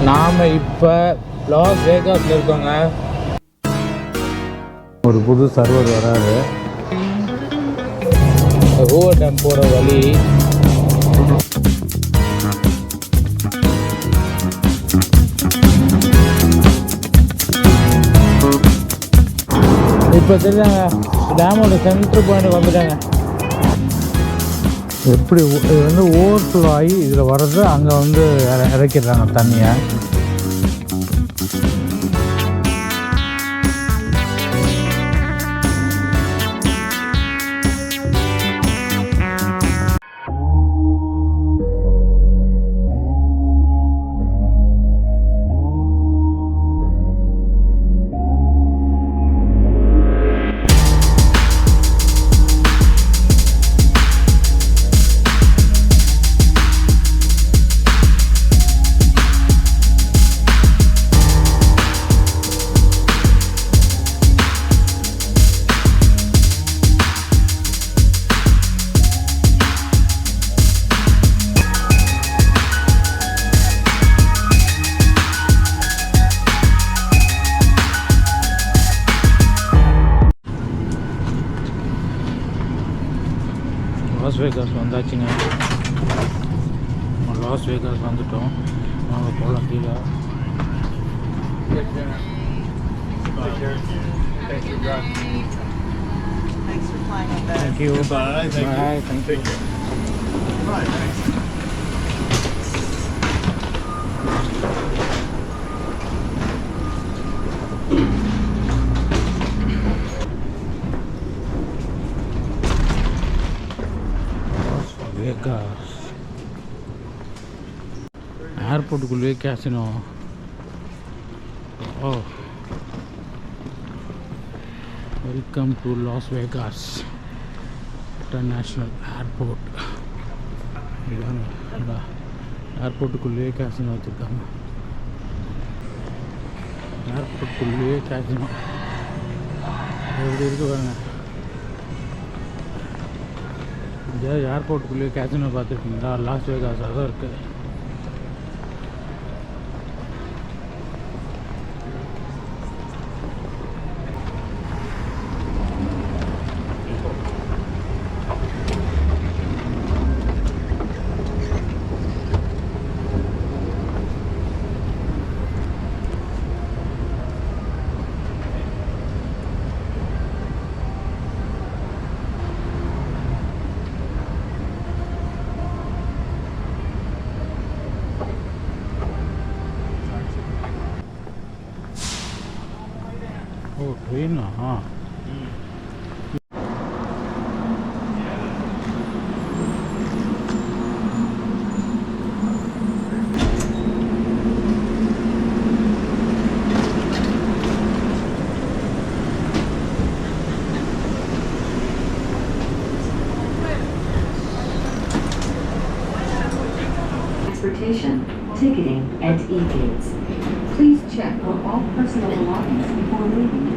நாம் இப்போ லாஸ் வேகாஸில் இருக்கோங்க. ஒரு புது சர்வர் வராது. ஹூவர் டேம் போகிற வழி. இப்போ தெரிஞ்சாங்க டேமோட சென்ட்ரு பாயிண்ட் வந்துட்டாங்க. எப்படி இது வந்து ஓவர்ஃப்ளோ ஆகி இதில் வர்றது அங்கே வந்து இறக்கிடுறாங்க தண்ணியை. லாஸ் வேகாஸ் வந்தாச்சுங்க. லாஸ் வேகாஸ் வந்துட்டோம். நாங்கள் போகலாம் கீழே. Thank you. Bye. Thank you. Bye. Thanks. Vegas ஏர்போர்ட்டுக்குள்ளேயே casino. Oh, welcome to Las Vegas International Airport. இதுதாங்க ஏர்போர்ட்டுக்குள்ளேயே கேசினோ வச்சுருக்காங்க. ஏர்போர்ட்டுக்குள்ளேயே கேசினோ எப்படி இருக்கு பாருங்க. ஏர்போர்ட்டுக்குள்ளேயே கேசினோ பார்த்துருக்கீங்களா? லாஸ் வேகாஸ் அதான் இருக்குது. ஓ, ட்ரெயினா? Transportation, ticketing, and e-gates. Please check for all personal belongings before leaving.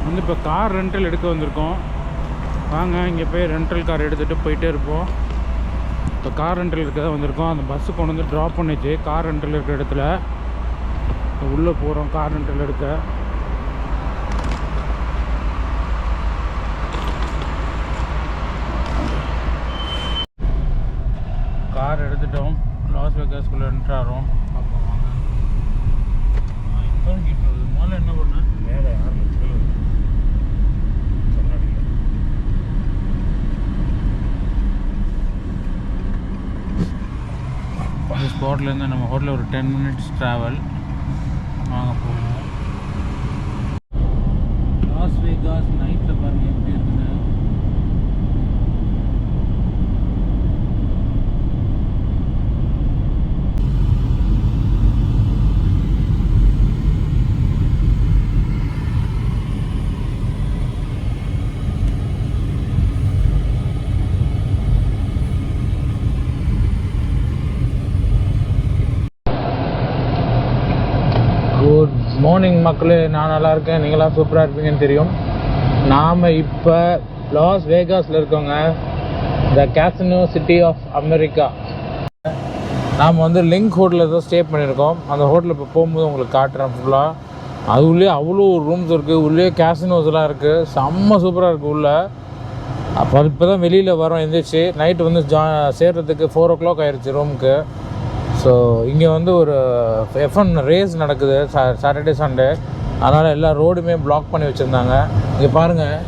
வந்து இப்போ கார் ரெண்டல் எடுக்க வந்திருக்கோம். வாங்க இங்கே போய் ரெண்டல் கார் எடுத்துகிட்டு போயிட்டே இருப்போம். இப்போ கார் ரெண்டல் எடுக்க தான் வந்திருக்கோம். அந்த பஸ்ஸு கொண்டு வந்து ட்ராப் பண்ணிச்சு கார் ரெண்டல் இருக்கிற இடத்துல. உள்ளே போகிறோம் கார் ரெண்டல் எடுக்க. கார் எடுத்துட்டோம். லாஸ் வேகாஸ்குள்ளே என்ட்ராகிறோம். பார்ப்போம் வாங்க. இப்போ கிட்டது மேலே என்ன பண்ண மேலே யாரும் இந்த ஸ்பாட்லேருந்து நம்ம ஹோட்டலில் ஒரு 10 minutes ட்ராவல். வாங்க போகணும். லாஸ் வேகாஸ் நைட்டில் பாருங்கள் எப்படி இருக்குன்னு. மக்களே, நான் நல்லா இருக்கேன், நீங்களாம் சூப்பராக இருப்பீங்கன்னு தெரியும். நாம் இப்போ லாஸ் வேகாஸில் இருக்கோங்க, த கேசினோ சிட்டி ஆஃப் அமெரிக்கா. நாம் வந்து லிங்க் ஹோட்டலில் தான் ஸ்டே பண்ணியிருக்கோம். அந்த ஹோட்டலில் இப்போ போகும்போது உங்களுக்கு காட்டுறேன் ஃபுல்லாக. அது உள்ளே அவ்வளோ ரூம்ஸ் இருக்குது, உள்ளே கேசினோஸ்லாம் இருக்குது, செம்ம சூப்பராக இருக்குது உள்ளே. அப்போ இப்போ தான் வெளியில் வரோம் எந்திரிச்சு. நைட்டு வந்து சேர்றதுக்கு 4 o'clock ஆயிடுச்சு ரூமுக்கு. ஸோ இங்கே வந்து ஒரு F1 ரேஸ் நடக்குது சாட்டர்டே சண்டே. அதனால் எல்லா ரோடுமே பிளாக் பண்ணி வச்சுருந்தாங்க. இங்கே பாருங்கள்,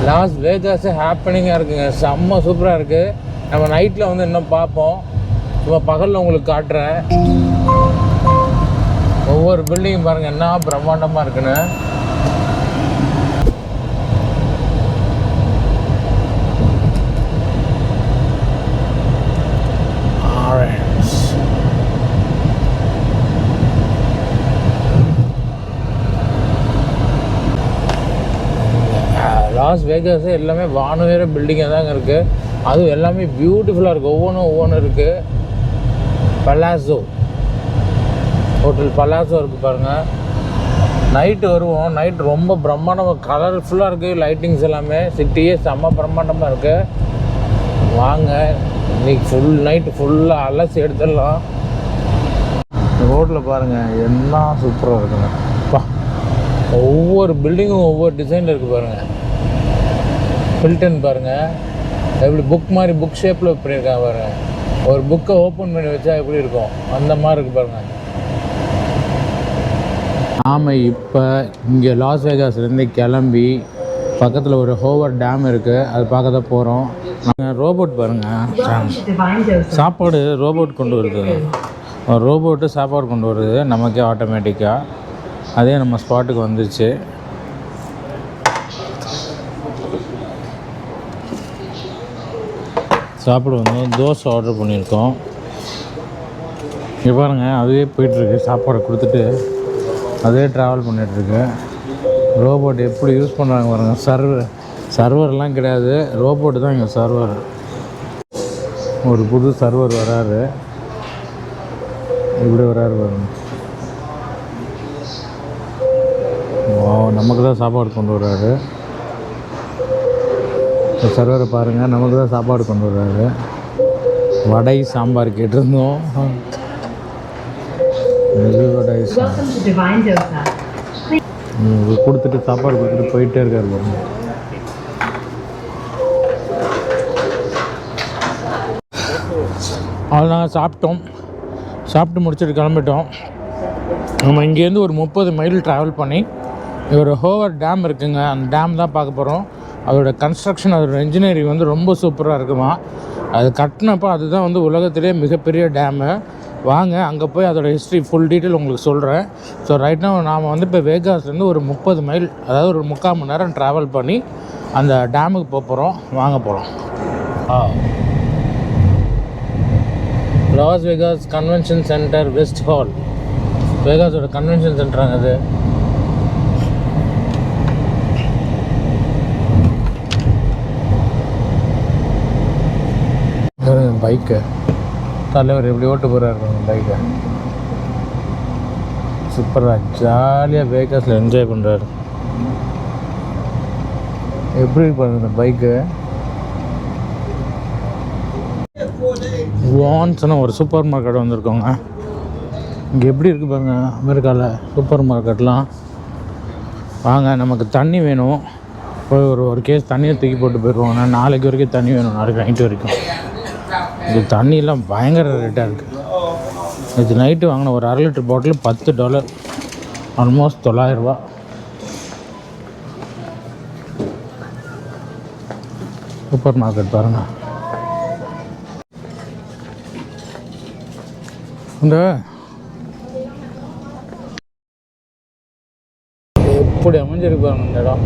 லாஸ் வேகாஸே ஹாப்பனிங்காக இருக்குங்க, செம்ம சூப்பராக இருக்குது. நம்ம நைட்டில் வந்து இன்னும் பார்ப்போம், இப்போ பகலில் உங்களுக்கு காட்டுறேன். ஒவ்வொரு பில்டிங்கும் பாருங்கள் என்ன பிரம்மாண்டமாக இருக்குன்னு. லாஸ் வேகாஸு எல்லாமே வானுயர பில்டிங்காக தாங்க இருக்குது. அதுவும் எல்லாமே பியூட்டிஃபுல்லாக இருக்குது, ஒவ்வொன்றும் இருக்குது. பலாசோ ஹோட்டல் பலாசோ இருக்குது பாருங்கள். நைட்டு வருவோம், நைட் ரொம்ப பிரம்மாண்டமாக கலர்ஃபுல்லாக இருக்குது, லைட்டிங்ஸ் எல்லாமே. சிட்டியே செம்ம பிரம்மாண்டமாக இருக்குது. வாங்க இன்றைக்கி நைட்டு ஃபுல்லாக அலசி எடுத்துடலாம். இந்த ரோட்டில் பாருங்கள் என்ன சூப்பராக இருக்குங்க. ஒவ்வொரு பில்டிங்கும் ஒவ்வொரு டிசைனில் இருக்குது பாருங்கள். ஃபில்டன் பாருங்கள், எப்படி புக் மாதிரி புக் ஷேப்பில் பண்ணியிருக்காங்க பாருங்கள். ஒரு புக்கை ஓப்பன் பண்ணி வச்சா எப்படி இருக்கும் அந்த மாதிரி இருக்குது பாருங்கள். நாம் இப்போ இங்கே லாஸ் வேகாஸ்லேருந்து கிளம்பி பக்கத்தில் ஒரு ஹோவர் டேம் இருக்குது, அது பார்க்க தான் போகிறோம். நாங்கள் ரோபோட் பாருங்கள், சாப்பாடு ரோபோட் கொண்டு வருது. ஒரு ரோபோட்டு சாப்பாடு கொண்டு வருது நமக்கே ஆட்டோமேட்டிக்காக. அதே நம்ம ஸ்பாட்டுக்கு வந்துச்சு. சாப்பிட வந்து தோசை ஆர்டர் பண்ணியிருக்கோம். இங்கே பாருங்கள், அதுவே போயிட்டுருக்கு, சாப்பாடு கொடுத்துட்டு அதே ட்ராவல் பண்ணிகிட்ருக்கு. ரோபோட் எப்படி யூஸ் பண்ணுறாங்க பாருங்கள். சர்வர்லாம் கிடையாது, ரோபோட்டு தான் இங்கே சர்வர். ஒரு புது சர்வர் வராரு, இப்படி வராரு பாருங்க. நமக்கு தான் சாப்பாடு கொண்டு வர்றாரு. சர்வரை பாருங்கள், நமக்கு தான் சாப்பாடு கொண்டு வர்றாரு. வடை சாம்பார் கேட்டிருந்தோம், வடை கொடுத்துட்டு சாப்பாடு கொடுத்துட்டு போயிட்டே இருக்காரு பாருங்க. அது நாங்கள் சாப்பிட்டு முடிச்சுட்டு கிளம்பிட்டோம். நம்ம இங்கேருந்து ஒரு 30 மைல் ட்ராவல் பண்ணி ஒரு ஹோவர் டேம் இருக்குங்க, அந்த டேம் தான் பார்க்க போகிறோம். அதோட கன்ஸ்ட்ரக்ஷன், அதோட இன்ஜினியரிங் வந்து ரொம்ப சூப்பராக இருக்குமா. அது கட்டினப்போ அதுதான் வந்து உலகத்திலே மிகப்பெரிய டேமு. வாங்க அங்கே போய் அதோட ஹிஸ்ட்ரி ஃபுல் டீட்டெயில் உங்களுக்கு சொல்கிறேன். ஸோ ரைட்னா நாம் வந்து இப்போ வேகாஸ்லேருந்து ஒரு 30 மைல், அதாவது ஒரு 3/4 மணி நேரம் ட்ராவல் பண்ணி அந்த டேமுக்கு போகிறோம். வாங்க போகிறோம். Las Vegas Convention Center West Hall, வேகாஸோட கன்வென்ஷன் சென்டராங்க அது. பைக்கு தலைவர் எப்படி ஓட்டு போகிறாரு பைக்கை. சூப்பராக ஜாலியாக வேகாஸில் என்ஜாய் பண்ணுறாரு. எப்படி பாருங்க இந்த பைக்கு. வான்ஸ்னா ஒரு சூப்பர் மார்க்கெட் வந்திருக்கோங்க. இங்கே எப்படி இருக்குது பாருங்க அமெரிக்காவில் சூப்பர் மார்க்கெட்லாம். வாங்க, நமக்கு தண்ணி வேணும், போய் ஒரு கேஸ் தண்ணியை தூக்கி போட்டு போயிடுவாங்க. நாளைக்கு வரைக்கும் தண்ணி வேணும், நாளைக்கு நைட்டு வரைக்கும். இது தண்ணியெல்லாம் பயங்கர ரேட்டாக இருக்குது. இது நைட்டு வாங்கின ஒரு 1/2 litre bottle $10, almost $900. Super market பாருங்கள். இந்த எப்படி அமைஞ்சிருக்கு பாருங்க இந்த இடம்,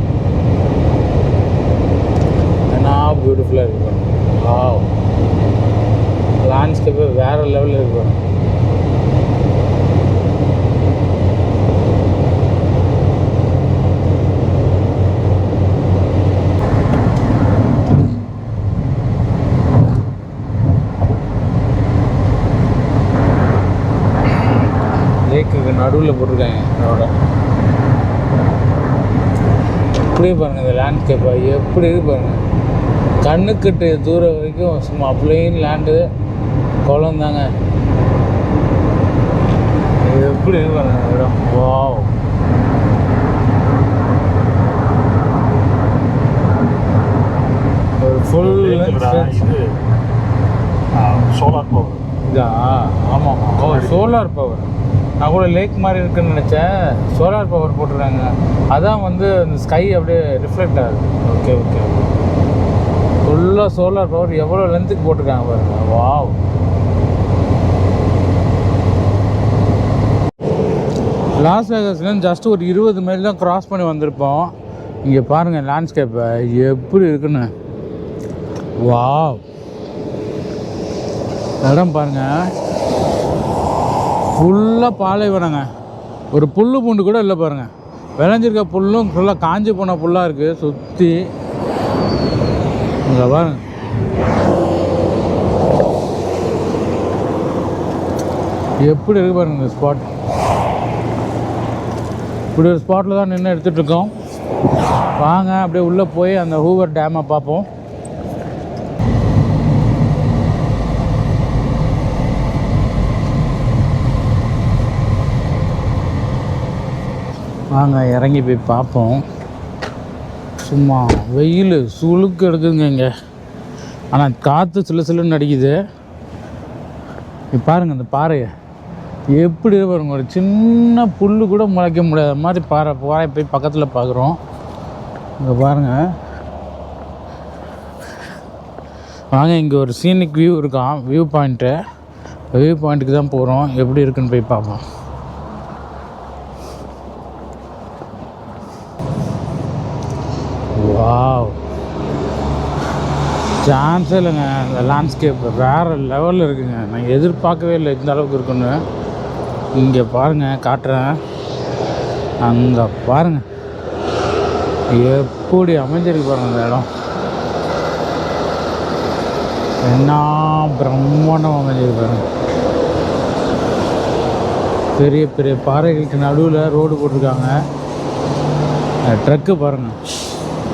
என்ன பியூட்டிஃபுல்லாக இருக்கு பாருங்க. லேண்ட்ஸ்கேப்பே வேறு லெவலில் இருக்கு பாருங்க. லேக்குக்கு நடுவில் போட்டிருக்காங்க அதோட. அப்படியே பாருங்கள் இந்த லேண்ட்ஸ்கேப்பை எப்படி இருக்கு பாருங்கள். கண்ணுக்கிட்ட தூரம் வரைக்கும் சும்மா பிளெயின் லேண்டு குளம் தாங்க. எப்படி இருக்கு பாருங்க இடம். வாவ். ஒரு ஃபுல் சோலார் பவர் இதா? ஆமாம். ஓ, சோலார் பவர். நான் கூட லேக் மாதிரி இருக்குன்னு நினச்சேன். சோலார் பவர் போட்டிருக்காங்க. அதான் வந்து அந்த ஸ்கை அப்படியே ரிஃப்ளெக்ட் ஆகுது. Okay okay. ஃபுல்லாக சோலார் பவர். எவ்வளோ லென்த்துக்கு போட்டிருக்காங்க பாருங்க. வாவ். லாஸ் வேகஸ்லேருந்து ஜஸ்ட் ஒரு 20 மைல் தான் க்ராஸ் பண்ணி வந்திருப்போம். இங்கே பாருங்கள் லேண்ட்ஸ்கேப்பை எப்படி இருக்குன்னு. வாவ். இடம் பாருங்கள் ஃபுல்லாக பாலைவனங்க. ஒரு புல் பூண்டு கூட இல்லை பாருங்கள். விளைஞ்சிருக்க புல்லும் ஃபுல்லாக காஞ்சி போன புல்லாக இருக்குது சுற்றி. இங்கே பாருங்க எப்படி இருக்கு பாருங்க இந்த ஸ்பாட். இப்படி ஒரு ஸ்பாட்டில் தான் நின்று எடுத்துகிட்ருக்கோம். வாங்க அப்படியே உள்ளே போய் அந்த ஹூவர் டேமை பார்ப்போம். வாங்க இறங்கி போய் பார்ப்போம். சும்மா வெயில் சுளுக்கு எடுக்குதுங்க இங்கே. ஆனால் காற்று சில சிலுன்னு அடிக்குது. இப்போ பாருங்கள் இந்த பாறையை எப்படி பாருங்க. ஒரு சின்ன புல் கூட முளைக்க முடியாத மாதிரி பாறை போய் பக்கத்தில் பார்க்குறோம். இங்கே பாருங்கள். வாங்க இங்கே ஒரு சீனிக் வியூ இருக்கான். வியூ பாயிண்ட்டுக்கு தான் போகிறோம். எப்படி இருக்குன்னு போய் பார்ப்போம். வாவ். சான்ஸே இல்லைங்க. இந்த லேண்ட்ஸ்கேப் வேறு லெவலில் இருக்குங்க. நான் எதிர்பார்க்கவே இல்லை இந்த அளவுக்கு இருக்குன்னு. இங்கே பாருங்கள் காட்டுறேன். அங்கே பாருங்கள் எப்படி அமைஞ்சிருக்கு பாருங்கள் இந்த இடம். என்ன பிரம்மாண்டம் அமைஞ்சிருக்கு பாருங்கள். பெரிய பெரிய பாறைகளுக்கு நடுவில் ரோடு போட்டிருக்காங்க. ட்ரக்கு பாருங்கள்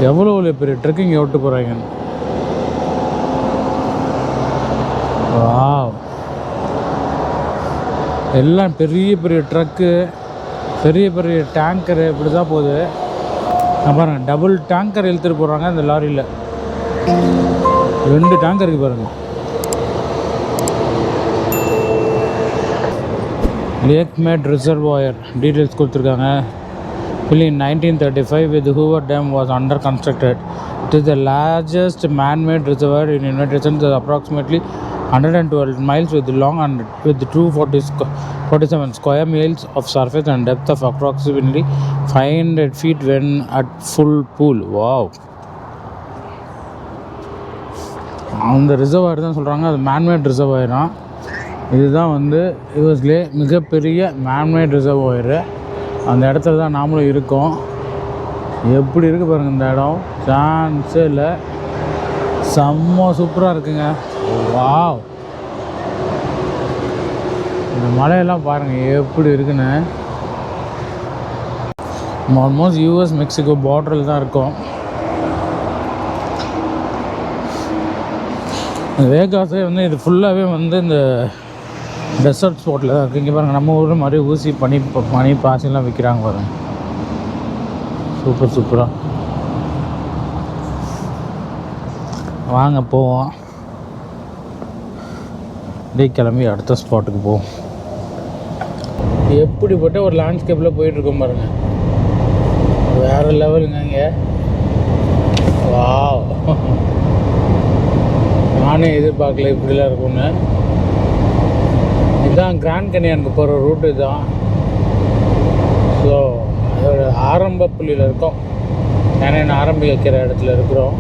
எவ்வளோ பெரிய ட்ரக்கு இங்கே விட்டு போகிறாங்க. வாவ். எல்லாம் பெரிய பெரிய ட்ரக்கு, பெரிய பெரிய டேங்கரு இப்படி தான் போகுது. பாருங்கள் டபுள் டேங்கர் இழுத்துட்டு போகிறாங்க இந்த லாரியில். 2 டேங்கர் இருக்குது பாருங்கள். லேக் மேட் ரிசர்வாயர் டீட்டெயில்ஸ் கொடுத்துருக்காங்க. In 1935, with Hoover Dam was under constructed. It is the largest man-made reservoir in United States, approximately 112 miles with long and with 247 square miles of surface and depth of approximately 500 feet when at full pool. Wow. அந்த reservoir தான் சொல்கிறாங்க. அது man-made reservoir தான். இதுதான் வந்து யூஎஸ்லே மிகப்பெரிய man-made ரிசர்வாயரு. அந்த இடத்துல தான் நாமளும் இருக்கோம். எப்படி இருக்குது பாருங்கள் இந்த இடம். சான்ஸே இல்லை. செம்ம சூப்பராக இருக்குங்க. வாவ். இந்த மலையெல்லாம் பாருங்கள் எப்படி இருக்குன்னு. ஆல்மோஸ்ட் யூஎஸ் மெக்சிகோ பார்டரில் தான் இருக்கும். வேகாஸே வந்து இது ஃபுல்லாகவே வந்து இந்த டெசர்ட் ஸ்பாட்டில் தான் இருக்குது. இங்கே பாருங்கள் நம்ம ஊர் மாதிரி ஊசி பனி பாசிலாம் விற்கிறாங்க பாருங்கள். சூப்பராக. வாங்க போவோம். டே கிளம்பி அடுத்த ஸ்பாட்டுக்கு போவோம். எப்படிப்பட்ட ஒரு லேண்ட்ஸ்கேப்பில் போயிட்டுருக்கோம் பாருங்கள். வேறு லெவலுங்க இங்கே. வாவ். நானே எதிர்பார்க்கல இப்படிலாம் இருக்கும்னு. இதுதான் கிராண்ட் கேனியனுக்கு போகிற ரூட்டு இதுதான். ஸோ அதோட ஆரம்ப புள்ளியில் இருக்கோம். கேனியன் ஆரம்பிக்கிற இடத்துல இருக்கிறோம்.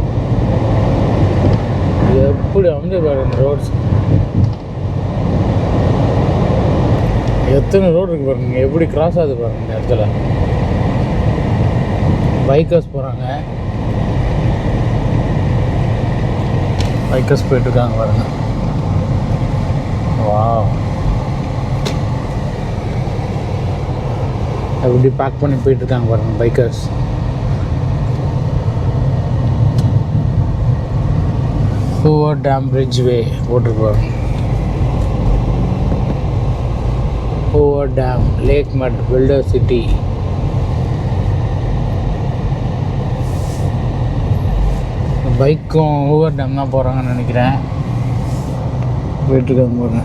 எப்படி வந்து பாருங்க இந்த ரோட்ஸ். எத்தனை ரோடு இருக்குது பாருங்க. எப்படி கிராஸ் ஆகுது பாருங்க இந்த இடத்துல. பைக்கர்ஸ் போகிறாங்க. பைக்கர்ஸ் போயிட்டுருக்காங்க பாருங்க. வாவ். அப்படி பேக் பண்ணி போயிட்டுருக்காங்க பாருங்கள் பைக்கர்ஸ். ஹூவர் டேம் பிரிட்ஜ் வே போட்டிருப்பாங்க. ஹூவர் டேம் லேக் மட் பில்டர் சிட்டி. பைக்கும் ஹூவர் டேம் தான் போகிறாங்கன்னு நினைக்கிறேன். போயிட்டுருக்காங்க பாருங்க.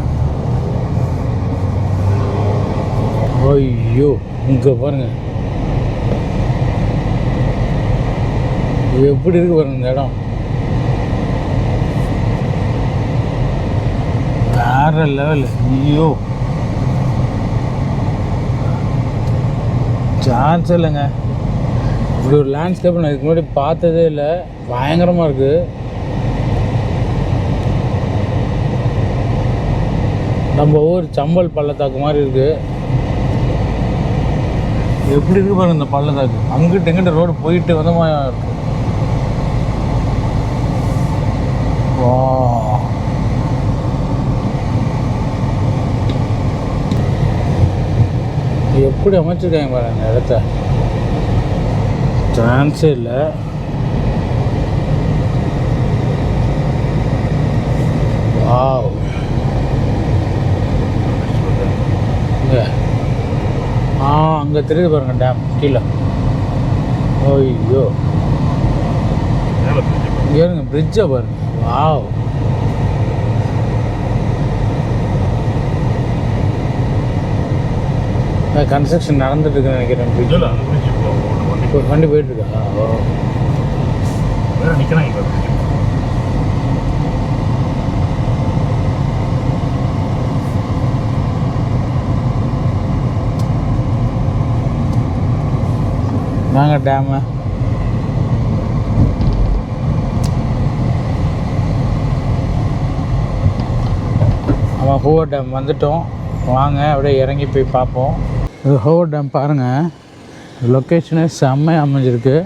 ஐயோ இங்கே பாருங்கள் எப்படி இருக்கு பாருங்க இந்த இடம். வேற லெவல். ஐயோ சான்ஸ் இல்லைங்க. இப்படி ஒரு லேண்ட்ஸ்கேப் நான் இதுக்கு முன்னாடி பார்த்ததே இல்லை. பயங்கரமாக இருக்குது. நம்ம ஊர் சம்பல் பள்ளத்தாக்கு மாதிரி இருக்குது. எப்படி இருக்கு பாருங்க இந்த பள்ளத்தாக்கு. அங்கிட்டு எங்கிட்ட ரோடு போயிட்டு வந்த மாதிரி இருக்கு. வா எப்படி அமைச்சிருக்காங்க பாருங்க இந்த இடத்த. சான்ஸே இல்லை. வாவ் இங்கே அங்கே தெரியுது பாருங்க டேம் கீழே. ஐயோ இங்கே இருங்க பிரிட்ஜை பாருங்க. வாவ் கன்ஸ்ட்ரக்ஷன் நடந்துட்டு இருக்குன்னு நினைக்கிறேன். பிரிட்ஜ் வண்டி போயிட்டு இருக்கா? நிற்கிறாங்க. நாங்கள் டேமு ஆமாம் ஹூவர் டேம் வந்துட்டோம். வாங்க அப்படியே இறங்கி போய் பார்ப்போம். இது ஹூவர் டேம் பாருங்கள். லொக்கேஷனே செம்மையாக அமைஞ்சிருக்கு.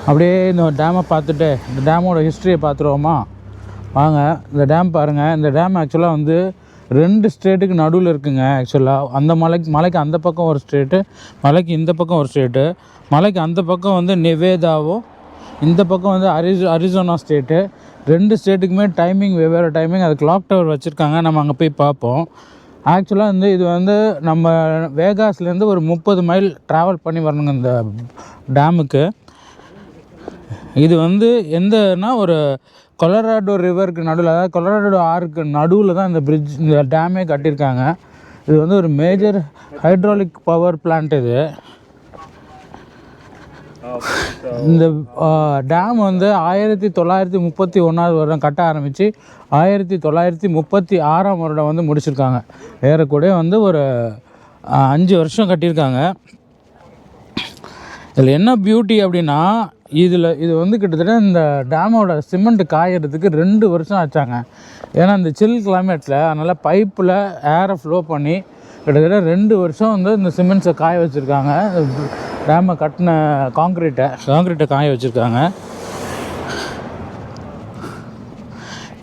அப்படியே இந்த டேமை பார்த்துட்டு இந்த டேமோட ஹிஸ்ட்ரியை பார்த்துருவோமா? வாங்க. இந்த டேம் பாருங்கள். இந்த டேம் ஆக்சுவலாக வந்து 2 ஸ்டேட்டுக்கு நடுவில் இருக்குங்க. ஆக்சுவலாக அந்த மலைக்கு அந்த பக்கம் ஒரு ஸ்டேட்டு, மலைக்கு இந்த பக்கம் ஒரு ஸ்டேட்டு. மலைக்கு அந்த பக்கம் வந்து நெவேதாவும், இந்த பக்கம் வந்து அரிசோனா ஸ்டேட்டு. 2 ஸ்டேட்டுக்குமே டைமிங் வெவ்வேறு டைமிங். அது கிளாக் டவர் வச்சுருக்காங்க. நம்ம அங்கே போய் பார்ப்போம். ஆக்சுவலாக வந்து இது வந்து நம்ம வேகாஸ்லேருந்து ஒரு 30 மைல் ட்ராவல் பண்ணி வரணுங்க இந்த டேமுக்கு. இது வந்து எந்தனா ஒரு கொலராடோ ரிவருக்கு நடுவில், அதாவது கொலராடோ ஆறுக்கு நடுவில் தான் இந்த டேமே கட்டியிருக்காங்க. இது வந்து ஒரு மேஜர் ஹைட்ராலிக் பவர் பிளான்ட். இது இந்த டேம் வந்து 1931 வருடம் கட்ட ஆரம்பித்து 1936 வருடம் வந்து முடிச்சிருக்காங்க. ஏறக்கூட வந்து ஒரு 5 வருஷம் கட்டியிருக்காங்க. இதில் என்ன பியூட்டி அப்படின்னா, இது வந்து கிட்டத்தட்ட இந்த டேமோட சிமெண்ட் காயறதுக்கு 2 வருஷம் ஆச்சாங்க. ஏன்னா இந்த சில் கிளைமேட்டில் அதனால் பைப்பில் ஏரை ஃப்ளோ பண்ணி கிட்டத்தட்ட 2 வருஷம் வந்து இந்த சிமெண்ட்ஸை காய வச்சுருக்காங்க. டேமை கட்டின காங்க்ரீட்டை காய வச்சுருக்காங்க.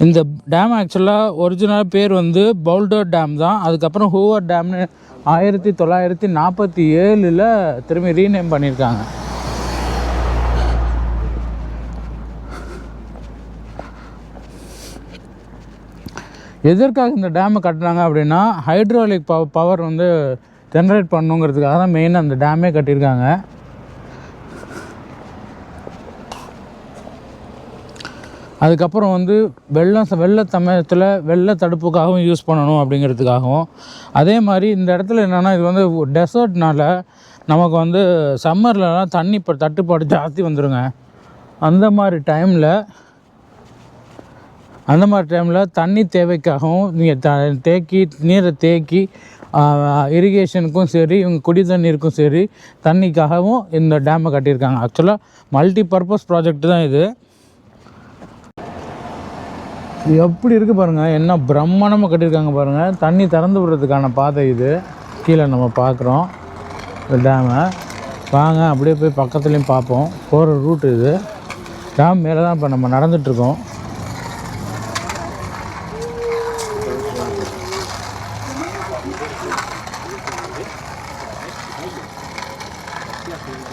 இந்த டேம் ஆக்சுவலாக ஒரிஜினல் பேர் வந்து பவுல்டர் டேம் தான். அதுக்கப்புறம் ஹூவர் டேம்னு 1947 திரும்பி ரீநேம் பண்ணியிருக்காங்க. எதற்காக இந்த டேமை கட்டுறாங்க அப்படின்னா, ஹைட்ராலிக் பவர் வந்து ஜென்ரேட் பண்ணுங்கிறதுக்காக தான் மெயினாக அந்த டேமே கட்டியிருக்காங்க. அதுக்கப்புறம் வந்து வெள்ள சமயத்தில் வெள்ள தடுப்புக்காகவும் யூஸ் பண்ணணும் அப்படிங்கிறதுக்காகவும். அதே மாதிரி இந்த இடத்துல என்னென்னா, இது வந்து டெசர்ட்னால நமக்கு வந்து சம்மர்லலாம் தண்ணி தட்டுப்பாடு ஜாஸ்தி வந்துடுங்க. அந்த மாதிரி டைமில் தண்ணி தேவைக்காகவும் நீங்கள் நீரை தேக்கி இரிகேஷனுக்கும் சரி, இவங்க குடி தண்ணீருக்கும் சரி, தண்ணிக்காகவும் இந்த டேமை கட்டியிருக்காங்க. ஆக்சுவலாக மல்டி பர்பஸ் ப்ராஜெக்ட் தான் இது. எப்படி இருக்குது பாருங்கள், என்ன பிரம்மாண்டமாக கட்டியிருக்காங்க பாருங்கள். தண்ணி திறந்து விடுறதுக்கான பாதை இது. கீழே நம்ம பார்க்குறோம் இந்த டேமை. வாங்க அப்படியே போய் பக்கத்துலேயும் பார்ப்போம். போகிற ரூட் இது. டேம் மேலே தான் இப்போ நம்ம நடந்துகிட்ருக்கோம்.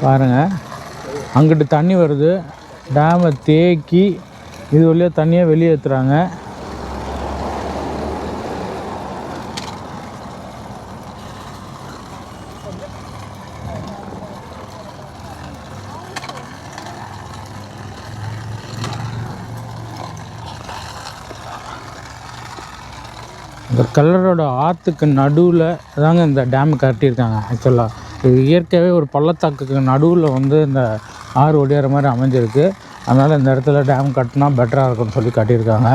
பாருங்கள், அங்கிட்டு தண்ணி வருது. டேமை தேக்கி இது வழியாக தண்ணியை வெளியே ஏற்றுறாங்க. இந்த கல்லரோட ஆற்றுக்கு நடுவில் தாங்க இந்த டேம் கட்டியிருக்காங்க. ஆக்சுவலாக இது இயற்கையாகவே ஒரு பள்ளத்தாக்குக்கு நடுவில் வந்து இந்த ஆறு ஒடியார மாதிரி அமைஞ்சிருக்கு. அதனால் இந்த இடத்துல டேம் கட்டினா பெட்டராக இருக்கும்னு சொல்லி கட்டியிருக்காங்க.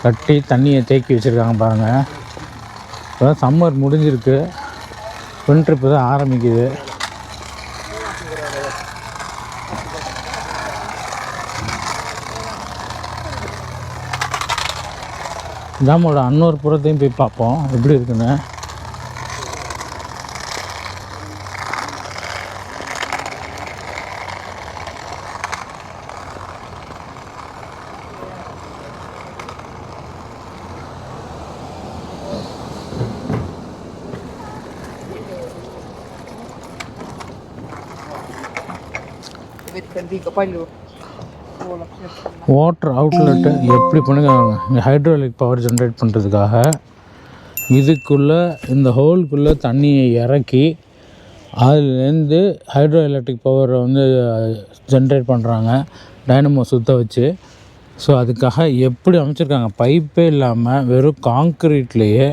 கட்டி தண்ணியை தேக்கி வச்சுருக்காங்க பாருங்கள். இப்போ தான் சம்மர் முடிஞ்சிருக்கு, வின்ட்ரு இப்போ தான் ஆரம்பிக்குது. டேமோட இன்னொரு புறத்தையும் போய் பார்ப்போம் எப்படி இருக்குன்னு. வாட்டர் அவுட்லெட்டு எப்படி பண்ணிக்கிறாங்க இங்கே ஹைட்ரோலிக் பவர் ஜென்ரேட் பண்ணுறதுக்காக. இதுக்குள்ளே இந்த ஹோல்குள்ளே தண்ணியை இறக்கி அதுலேருந்து ஹைட்ரோ எலக்ட்ரிக் பவரை வந்து ஜென்ரேட் பண்ணுறாங்க டைனமோ சுற்ற வச்சு. ஸோ அதுக்காக எப்படி அமைச்சிருக்காங்க, பைப்பே இல்லாமல் வெறும் காங்க்ரீட்லேயே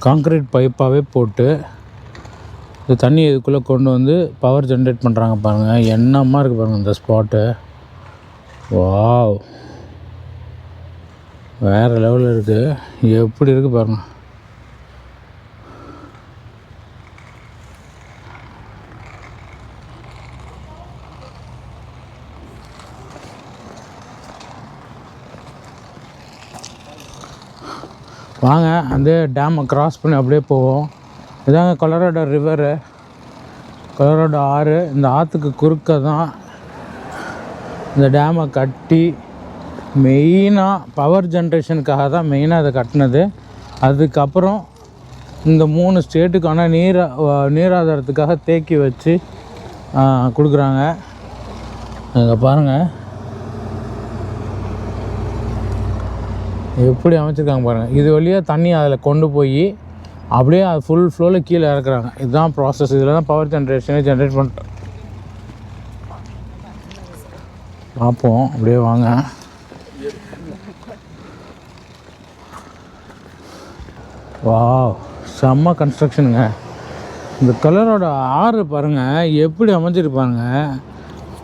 காங்க்ரீட் பைப்பாகவே போட்டு இந்த தண்ணி இதுக்குள்ளே கொண்டு வந்து பவர் ஜென்ரேட் பண்ணுறாங்க பாருங்கள். என்னமாக இருக்குது பாருங்கள் இந்த ஸ்பாட்டு. வாவ், வேறு லெவலில் இருக்குது. எப்படி இருக்குது பாருங்கள். வாங்க அந்த டேமை க்ராஸ் பண்ணி அப்படியே போவோம். இதாங்க கொலராடோ ரிவரு, கொலராடோ ஆறு. இந்த ஆற்றுக்கு குறுக்க தான் இந்த டேமை கட்டி மெயினாக பவர் ஜென்ரேஷனுக்காக தான் மெயினாக அதை கட்டினது. அதுக்கப்புறம் இந்த 3 ஸ்டேட்டுக்கான நீராதாரத்துக்காக தேக்கி வச்சு கொடுக்குறாங்க. அங்கே பாருங்கள் எப்படி அமைச்சிருக்காங்க பாருங்கள். இது வழியாக தண்ணி அதில் கொண்டு போய் அப்படியே அது ஃபுல் ஃப்ளோவில் கீழே இறக்குறாங்க. இதுதான் ப்ராசஸ். இதில் தான் பவர் ஜென்ரேஷனே ஜென்ரேட் பண்ணுறேன். பார்ப்போம் அப்படியே வாங்க. வாவ், செம்ம கன்ஸ்ட்ரக்ஷனுங்க. இந்த கலரோட ஆறு பாருங்கள் எப்படி அமைஞ்சிருப்பாங்க.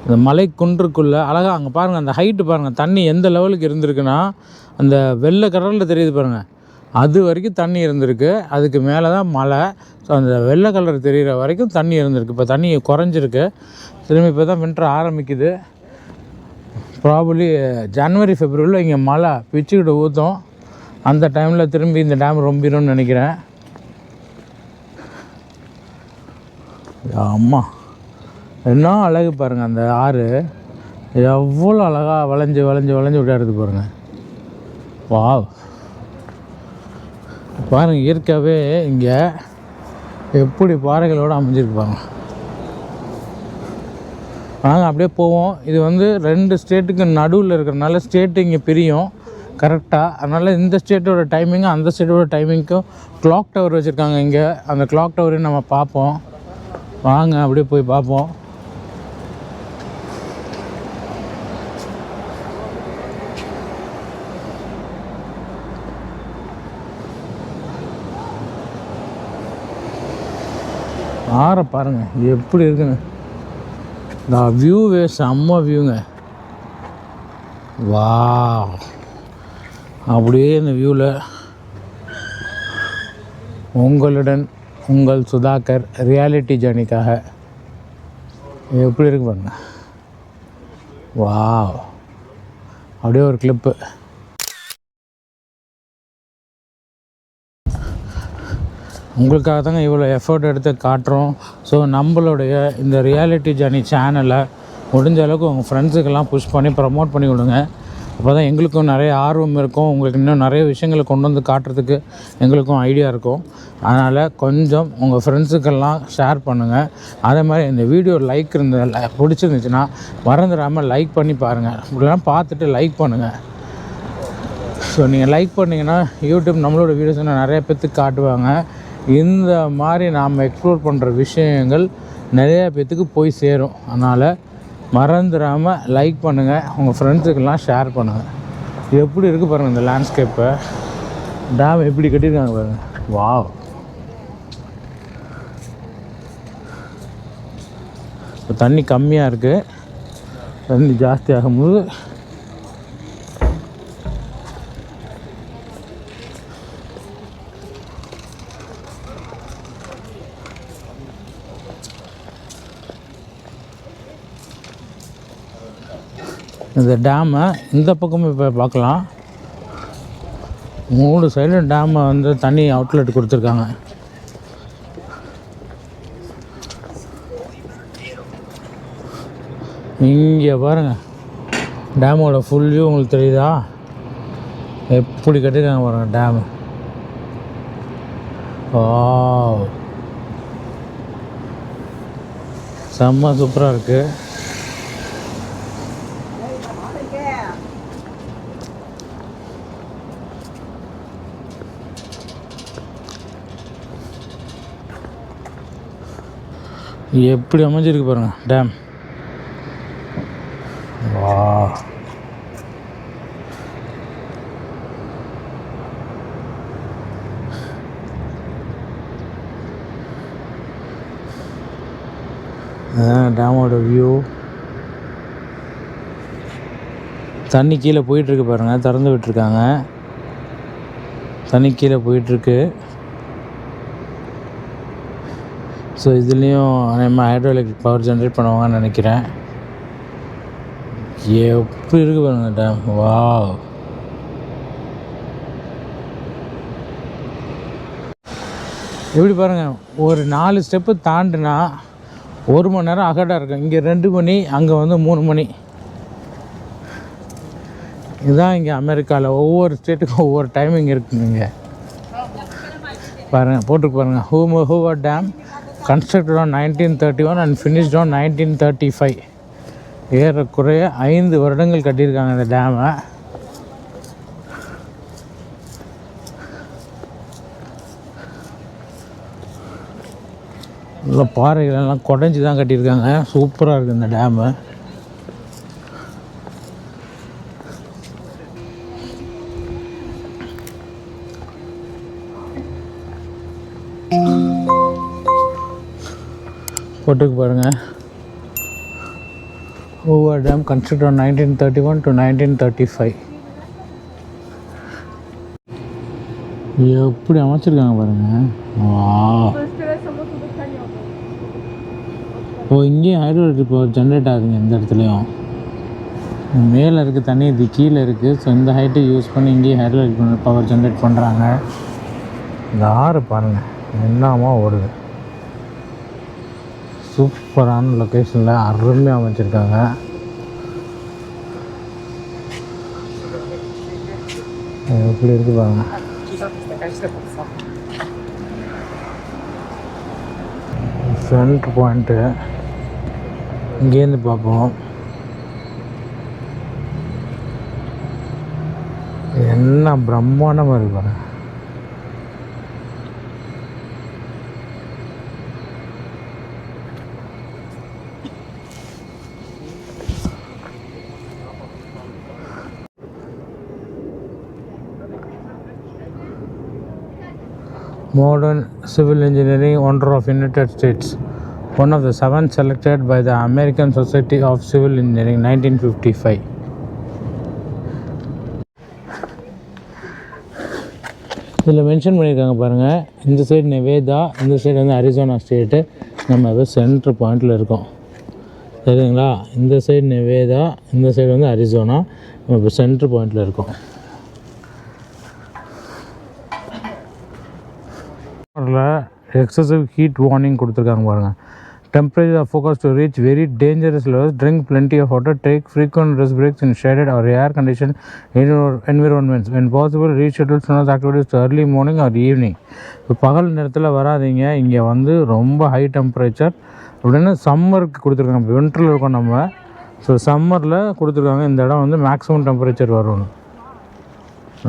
இந்த மலை குன்றுக்குள்ளே அழகாக அங்கே பாருங்கள், அந்த ஹைட்டு பாருங்கள். தண்ணி எந்த லெவலுக்கு இருந்திருக்குன்னா அந்த வெள்ளை கலரில் தெரியுது பாருங்கள், அது வரைக்கும் தண்ணி இருந்திருக்கு. அதுக்கு மேலே தான் மலை. ஸோ அந்த வெள்ளை கலர் தெரிகிற வரைக்கும் தண்ணி இருந்திருக்கு. இப்போ தண்ணி குறைஞ்சிருக்கு. திரும்பி இப்போ தான் வின்டர் ஆரம்பிக்குது. ப்ராபப்ளி ஜனவரி ஃபெப்ரவரியில் இங்கே மழை பிச்சுக்கிட்டு ஊற்றும். அந்த டைமில் திரும்பி இந்த டேம் ரொம்பிடும்னு நினைக்கிறேன். அம்மா என்ன அழகு பாருங்கள். அந்த ஆறு எவ்வளோ அழகாக வளைஞ்சு வளைஞ்சு வளைஞ்சு விளையாடுது பாருங்கள். வாவ், பாருங்கள் இயற்கையாகவே இங்கே எப்படி பாறைகளோடு அமைஞ்சிருக்கு பாருங்கள். நாங்கள் அப்படியே போவோம். இது வந்து 2 ஸ்டேட்டுக்கு நடுவில் இருக்கிறனால ஸ்டேட்டு இங்கே பிரியும் கரெக்டாக. அதனால் இந்த ஸ்டேட்டோட டைமிங்கும் அந்த ஸ்டேட்டோட டைமிங்க்கும் கிளாக் டவர் வச்சுருக்காங்க இங்கே. அந்த கிளாக் டவரையும் நம்ம பார்ப்போம். வாங்க அப்படியே போய் பார்ப்போம். ஆற பாருங்கள் எப்படி இருக்குன்னு. இந்த வியூவே செம்ம வியூங்க. வா, அப்படியே இந்த வியூவில் உங்களுடன் உங்கள் சுதாகர் ரியாலிட்டி ஜர்னிக்காக எப்படி இருக்கு பாருங்க. வா, அப்படியே ஒரு கிளிப்பு. உங்களுக்காக தாங்க இவ்வளோ எஃபர்ட் எடுத்து காட்டுறோம். ஸோ நம்மளுடைய இந்த ரியாலிட்டி ஜர்னி சேனலை முடிஞ்ச அளவுக்கு உங்கள் ஃப்ரெண்ட்ஸுக்கெல்லாம் புஷ் பண்ணி ப்ரமோட் பண்ணி விடுங்க. அப்போ தான் எங்களுக்கும் நிறைய ஆர்வம் இருக்கும், உங்களுக்கு இன்னும் நிறைய விஷயங்களை கொண்டு வந்து காட்டுறதுக்கு எங்களுக்கும் ஐடியா இருக்கும். அதனால் கொஞ்சம் உங்கள் ஃப்ரெண்ட்ஸுக்கெல்லாம் ஷேர் பண்ணுங்கள். அதே மாதிரி இந்த வீடியோ லைக் பிடிச்சிருந்துச்சுன்னா மறந்துடாமல் லைக் பண்ணி பாருங்கள். இப்படிலாம் பார்த்துட்டு லைக் பண்ணுங்கள். ஸோ நீங்கள் லைக் பண்ணிங்கன்னா யூடியூப் நம்மளோட வீடியோஸ் நிறைய பேர்த்துக்கு காட்டுவாங்க. இந்த மாதிரி நாம் எக்ஸ்ப்ளோர் பண்ணுற விஷயங்கள் நிறையா பேர்த்துக்கு போய் சேரும். அதனால் மறந்துடாமல் லைக் பண்ணுங்கள், உங்கள் ஃப்ரெண்ட்ஸுக்கெல்லாம் ஷேர் பண்ணுங்கள். எப்படி இருக்குது பாருங்கள் இந்த லேண்ட்ஸ்கேப்பை, டேம் எப்படி கட்டியிருக்காங்க பாருங்கள். வாவ். இப்போ தண்ணி கம்மியாக இருக்குது, தண்ணி ஜாஸ்தி ஆகும்போது இந்த டேமை இந்த பக்கமும் இப்போ பார்க்கலாம். 3 சைடும் டேமை வந்து தண்ணி அவுட்லெட் கொடுத்துருக்காங்க. இங்கே பாருங்கள் டேமோட ஃபுல் வியூ உங்களுக்கு தெரியுதா? எப்படி கட்டியிருக்காங்க பாருங்கள் டேமு. வாவ், செம்ம சூப்பராக இருக்குது. எப்படி அமைஞ்சிருக்கு பாருங்கள் டேம். வா, டேமோட வியூ. தண்ணி கீழே போயிட்டுருக்கு பாருங்கள், திறந்து விட்டுருக்காங்க, தண்ணி கீழே போயிட்டுருக்கு. ஸோ இதுலேயும் நம்ம ஹைட்ரோ எலக்ட்ரிக் பவர் ஜென்ரேட் பண்ணுவாங்கன்னு நினைக்கிறேன். எப்படி இருக்குது பாருங்க டேம். வாவ், எப்படி பாருங்கள், ஒரு 4 ஸ்டெப்பு தாண்டினா 1 மணி நேரம் அகடாக இருக்கும். இங்கே 2 மணி, அங்கே வந்து 3 மணி. இதுதான் இங்கே அமெரிக்காவில் ஒவ்வொரு ஸ்டேட்டுக்கும் ஒவ்வொரு டைமிங் இருக்குங்க. இங்கே பாருங்கள், போட்டுருக்கு பாருங்கள். Hoover dam constructed on 1931 and finished on 1935. ஏறக்குறைய 5 வருடங்கள் கட்டியிருக்காங்க இந்த டேமை. நல்லா பாறைகளெல்லாம் குடஞ்சி தான் கட்டியிருக்காங்க. சூப்பராக இருக்குது இந்த டேமு. போட்டுக்கு பாருங்கள், Hoover dam construct on 1931 to 1935. எப்படி அமைச்சிருக்காங்க பாருங்கள். ஓ, இங்கேயும் ஹைட்ரோ எலக்ட்ரிக் பவர் ஜென்ரேட் ஆகுதுங்க. இந்த இடத்துலையும் மேலே இருக்குது தண்ணி, இது கீழே இருக்குது. ஸோ இந்த ஹைட்டை யூஸ் பண்ணி இங்கேயும் ஹைட்ரோ எலக்ட்ரிக் பவர் ஜென்ரேட் பண்ணுறாங்க. இந்த ஆறு பாருங்கள் என்னமா ஓடுது. சூப்பரான லொக்கேஷனில் அருமையாக அமைச்சிருக்காங்க. எப்படி இருக்குது பாருங்கள். ஃப்ரண்ட் பாயிண்ட்டு இங்கேருந்து பார்ப்போம். என்ன பிரம்மாண்டமாக இருக்கு பாருங்கள். Modern civil engineering wonder of United States, one of the 7 selected by the American Society of Civil Engineering 1955. இதில் மென்ஷன் பண்ணியிருக்காங்க பாருங்கள். இந்த சைடு நெவேதா, இந்த சைடு வந்து அரிசோனா ஸ்டேட்டு. நம்ம இப்போ சென்ட்ரு பாயிண்டில் இருக்கோம், சரிங்களா? இந்த சைடு நெவேதா, இந்த சைடு வந்து அரிசோனா. நம்ம இப்போ சென்ட்ரு பாயிண்டில் இருக்கோம். வாட்டரில் எக்ஸசிவ் ஹீட் வார்னிங் கொடுத்துருக்காங்க பாருங்கள். Temperature are forecast to reach very dangerous levels. Drink plenty of water. Take frequent rest breaks in shaded or air-conditioned environments. When possible, reschedule sunrise activities to early morning or evening. இப்போ பகல் நேரத்தில் வராதிங்க. இங்கே வந்து ரொம்ப high temperature அப்படின்னு சம்மருக்கு கொடுத்துருக்காங்க. இப்போ வின்டரில் இருக்கோம் நம்ம. ஸோ சம்மரில் கொடுத்துருக்காங்க இந்த இடம் வந்து மேக்ஸிமம் டெம்பரேச்சர் வரும்னு.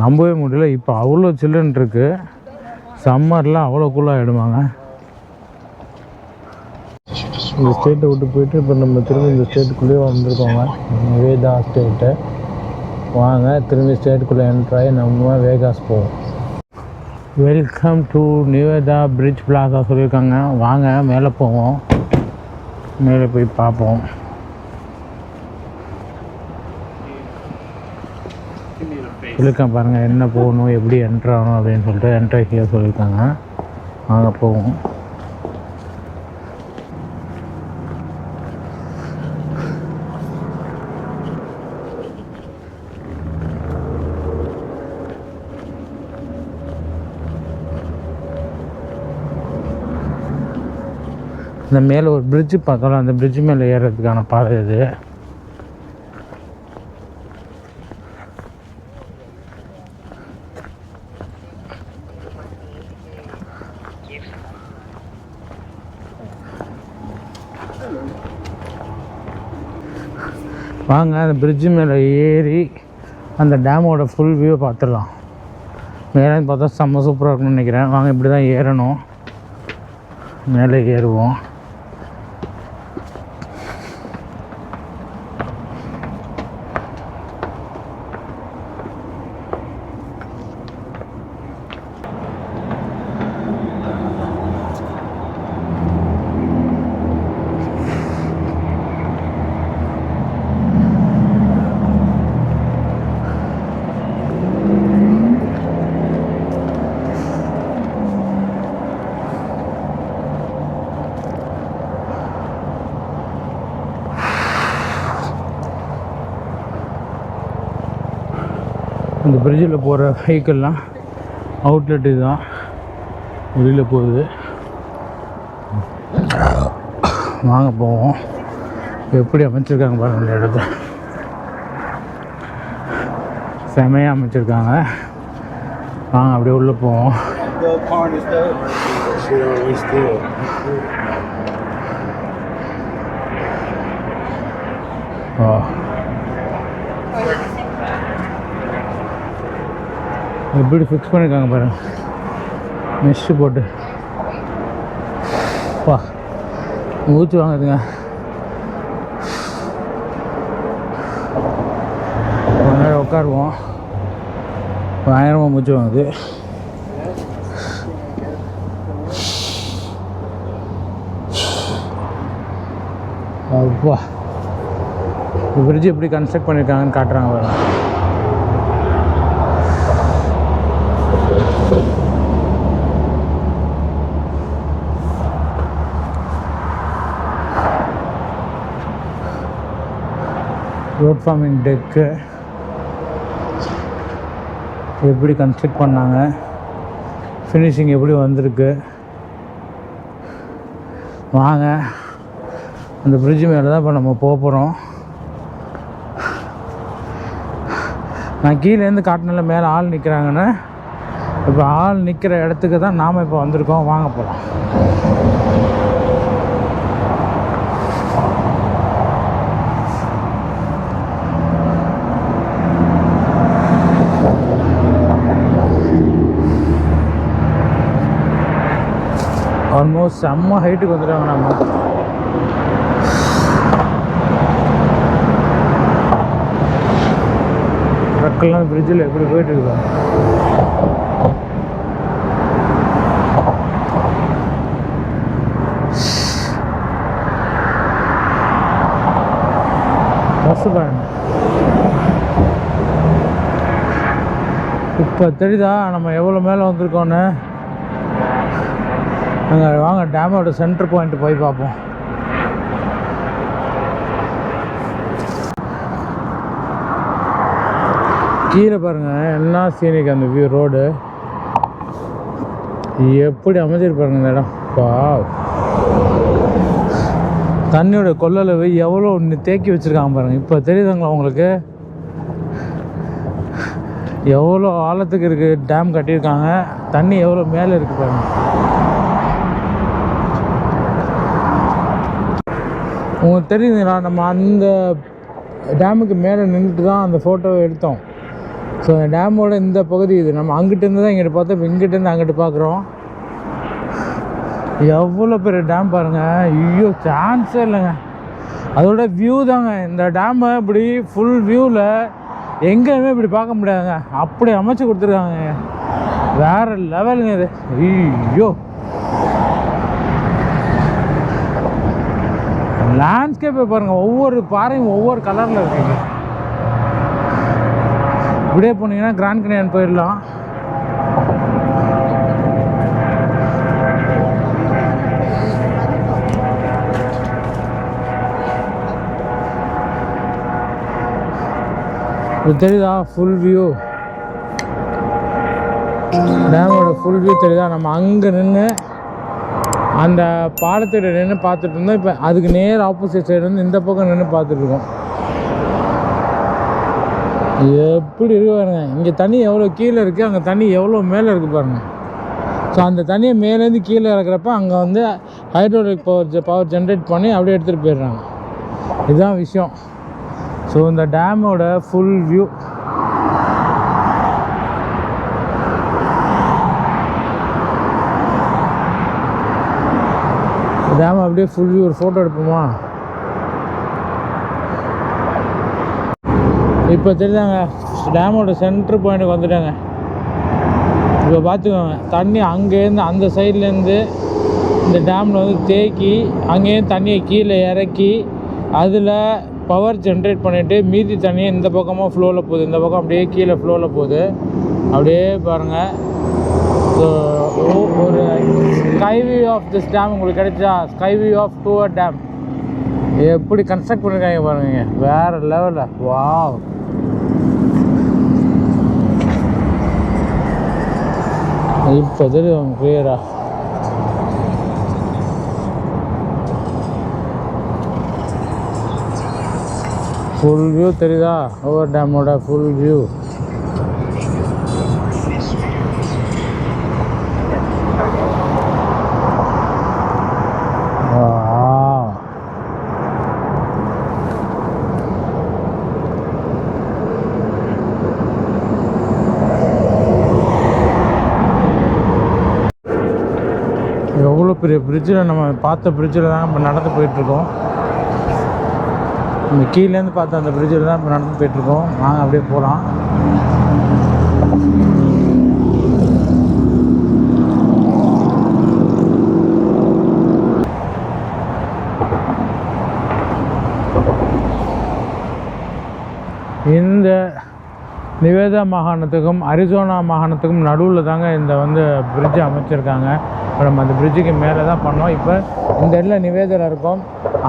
நம்பவே முடியல. இப்போ அவ்வளோ சில்லுன்னு இருக்குது. சம்மரில் அவ்வளோ கூலாக ஆகிடுவாங்க. இந்த ஸ்டேட்டை விட்டு போயிட்டு இப்போ நம்ம திரும்பி இந்த ஸ்டேட்டுக்குள்ளேயே வந்திருக்கோங்க. வேதா ஸ்டேட்டு. வாங்க திரும்பி ஸ்டேட்டுக்குள்ளே என்ட்ராகி நம்ம வேகாஸ் போவோம். Welcome to Nevada bridge plaza சொல்லியிருக்காங்க. வாங்க மேலே போவோம். மேலே போய் பார்ப்போம். சொல்லியிருக்காங்க பாருங்கள் என்ன போகணும் எப்படி என்ட்ராகணும் அப்படின்னு சொல்லிட்டு என்ட்ராகியாக சொல்லியிருக்காங்க. வாங்க போவோம். இந்த மேலே ஒரு பிரிட்ஜு பார்க்கலாம். அந்த பிரிட்ஜு மேலே ஏறுறதுக்கான பாதை இது. வாங்க அந்த பிரிட்ஜு மேலே ஏறி அந்த டேமோட ஃபுல் வியூவை பார்த்துடலாம். மேலே பார்த்தா செம்ம சூப்பராக இருக்கும்னு நினைக்கிறேன். வாங்க இப்படி தான் ஏறணும். மேலே ஏறுவோம். இந்த பிரிட்ஜில் போகிற வெஹிக்கிள்லாம் அவுட்லெட் இதுதான் வெளியில் போகுது. வாங்க போவோம். எப்படி அமைச்சிருக்காங்க பாருங்கள். இந்த இடத்த செமையாக அமைச்சிருக்காங்க. வாங்க அப்படியே உள்ளே போவோம். எப்படி ஃபிக்ஸ் பண்ணியிருக்காங்க பாருங்கள். மெஷ்ஷு போட்டு வா ஊற்றி வாங்குதுங்க. கொஞ்ச நேரம் உட்காருவோம். பயங்கரமாக மூச்சு வாங்குது. அப்பா இந்த பிரிட்ஜ் எப்படி கன்ஸ்ட்ரக்ட் பண்ணியிருக்காங்கன்னு காட்டுறாங்க பாருங்கள். ரோட் ஃபார்மிங் டெக்கு எப்படி கன்ஸ்ட்ரக்ட் பண்ணாங்க, ஃபினிஷிங் எப்படி வந்திருக்கு. வாங்க அந்த பிரிட்ஜு மேலே தான் இப்போ நம்ம போக போகிறோம். நான் கீழேருந்து காட்டினால மேலே ஆள் நிற்கிறாங்கன்னு. இப்போ ஆள் நிற்கிற இடத்துக்கு தான் நாம் இப்போ வந்திருக்கோம். வாங்க போகலாம். ஆல்மோஸ்ட் செம்ம ஹைட்டுக்கு வந்துடுவாங்க. நம்ம ட்ரக்கெல்லாம் பிரிட்ஜில் எப்படி போயிட்டுருக்கோம். பஸ்ஸு பாருங்க. இப்போ தெரியுதா நம்ம எவ்வளோ மேலே வந்திருக்கோன்னு. நாங்கள் வாங்க டேமோட சென்டர் பாயிண்ட் போய் பார்ப்போம். கீழே பாருங்கள் என்ன சீனிக்கு அந்த வியூ ரோடு. எப்படி அமைச்சிருப்பாருங்க இந்த இடம். தண்ணியோட கொள்ளளவு எவ்வளோ தேக்கி வச்சுருக்காங்க பாருங்கள். இப்போ தெரியுதுங்களா உங்களுக்கு எவ்வளோ ஆழத்துக்கு இருக்குது டேம் கட்டியிருக்காங்க, தண்ணி எவ்வளோ மேலே இருக்குது பாருங்கள். உங்களுக்கு தெரியுதுங்களா, நம்ம அந்த டேமுக்கு மேலே நின்றுட்டு தான் அந்த ஃபோட்டோவை எடுத்தோம். ஸோ அந்த டேமோட இந்த பகுதி இது. நம்ம அங்கிட்டேருந்து தான் இங்கிட்ட பார்த்தோம், இப்போ இங்கிட்டேருந்து அங்கிட்டு பார்க்குறோம். எவ்வளோ பெரிய டேம் பாருங்கள். ஐயோ சான்ஸே இல்லைங்க. அதோட வியூ தாங்க. இந்த டேமை இப்படி ஃபுல் வியூவில் எங்கேயுமே இப்படி பார்க்க முடியாதுங்க. அப்படி அமைச்சு கொடுத்துருக்காங்க. வேறு லெவலுங்க இது. ஐயோ லேண்ட்ஸ்கேப்பை பாருங்கள். ஒவ்வொரு பாறையும் ஒவ்வொரு கலரில் இருக்குங்க. இப்படியே போனீங்கன்னா கிராண்ட் கனேயன் போயிடலாம். இது தெரியுதா ஃபுல் வியூ, டேமோட ஃபுல் வியூ தெரியுதா? நம்ம அங்கே நின்று அந்த பாலத்தோட நின்று பார்த்துட்டு இருந்தோம். இப்போ அதுக்கு நேர் ஆப்போசிட் சைடு வந்து இந்த பக்கம் நின்று பார்த்துட்ருக்கோம். எப்படி இருக்கு பாருங்க. இங்கே தண்ணி எவ்வளோ கீழே இருக்குது, அங்கே தண்ணி எவ்வளோ மேலே இருக்குது பாருங்கள். ஸோ அந்த தண்ணியை மேலேருந்து கீழே இறக்குறப்ப அங்கே வந்து ஹைட்ரோலிக் பவர் ஜென்ரேட் பண்ணி அப்படியே எடுத்துகிட்டு போயிடுறாங்க. இதுதான் விஷயம். ஸோ இந்த டேமோட ஃபுல் வியூ டேம் அப்படியே ஃபுல் வியூ. ஒரு ஃபோட்டோ எடுப்போமா? இப்போ தெரியுதாங்க, டேமோட சென்ட்ரு பாயிண்ட்டுக்கு வந்துட்டாங்க. இப்போ பார்த்துக்கோங்க, தண்ணி அங்கேருந்து அந்த சைட்லேருந்து இந்த டேமில் வந்து தேக்கி அங்கேயும் தண்ணியை கீழே இறக்கி அதில் பவர் ஜென்ரேட் பண்ணிவிட்டு மீதி தண்ணியை இந்த பக்கமாக ஃப்ளோவில் போகுது. இந்த பக்கம் அப்படியே கீழே ஃப்ளோவில் போகுது. அப்படியே பாருங்கள். ஸோ ஒரு sky view of this dam உங்களுக்கு கிடைச்சா, sky view of Hoover dam எப்படி கன்ஸ்ட்ரக்ட் பண்ணியிருக்காங்க பாருங்க. வேறு லெவலில். வாவ். இப்போ தெரியும் கிளியரா. ஃபுல் வியூ தெரியுதா? ஹூவர் டேமோட ஃபுல் வியூ. எவ்வளோ பெரிய பிரிட்ஜில், நம்ம பார்த்த பிரிட்ஜில் தான் இப்போ நடந்து போயிட்டுருக்கோம். இந்த கீழேருந்து பார்த்த அந்த பிரிட்ஜில் தான் இப்போ நடந்து போயிட்டுருக்கோம். வாங்க அப்படியே போகலாம். இந்த நிவேதா மாகாணத்துக்கும் அரிசோனா மாகாணத்துக்கும் நடுவில் தாங்க இந்த வந்து பிரிட்ஜை அமைச்சிருக்காங்க. இப்போ நம்ம அந்த பிரிட்ஜுக்கு மேலே தான் பண்ணோம். இப்போ இந்த இடத்துல நிவேதாவில் இருக்கோம்,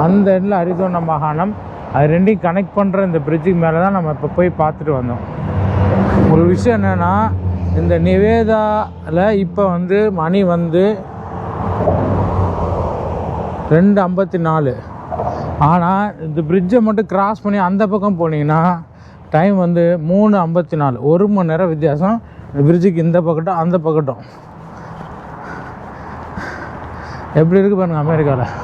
அந்த இடத்துல அரிசோனா மாகாணம். அது ரெண்டையும் கனெக்ட் பண்ணுற இந்த பிரிட்ஜுக்கு மேலே தான் நம்ம இப்போ போய் பார்த்துட்டு வந்தோம். ஒரு விஷயம் என்னென்னா, இந்த நிவேதாவில் இப்போ வந்து மணி வந்து 2:54. ஆனால் இந்த பிரிட்ஜை மட்டும் கிராஸ் பண்ணி அந்த பக்கம் போனீங்கன்னா டைம் வந்து 3:54. 1 மணி நேரம் வித்தியாசம் இந்த பிரிட்ஜுக்கு இந்த பக்கட்டும் அந்த பக்கட்டும். எப்படி இருக்குது பாருங்கள் அமெரிக்காவில்.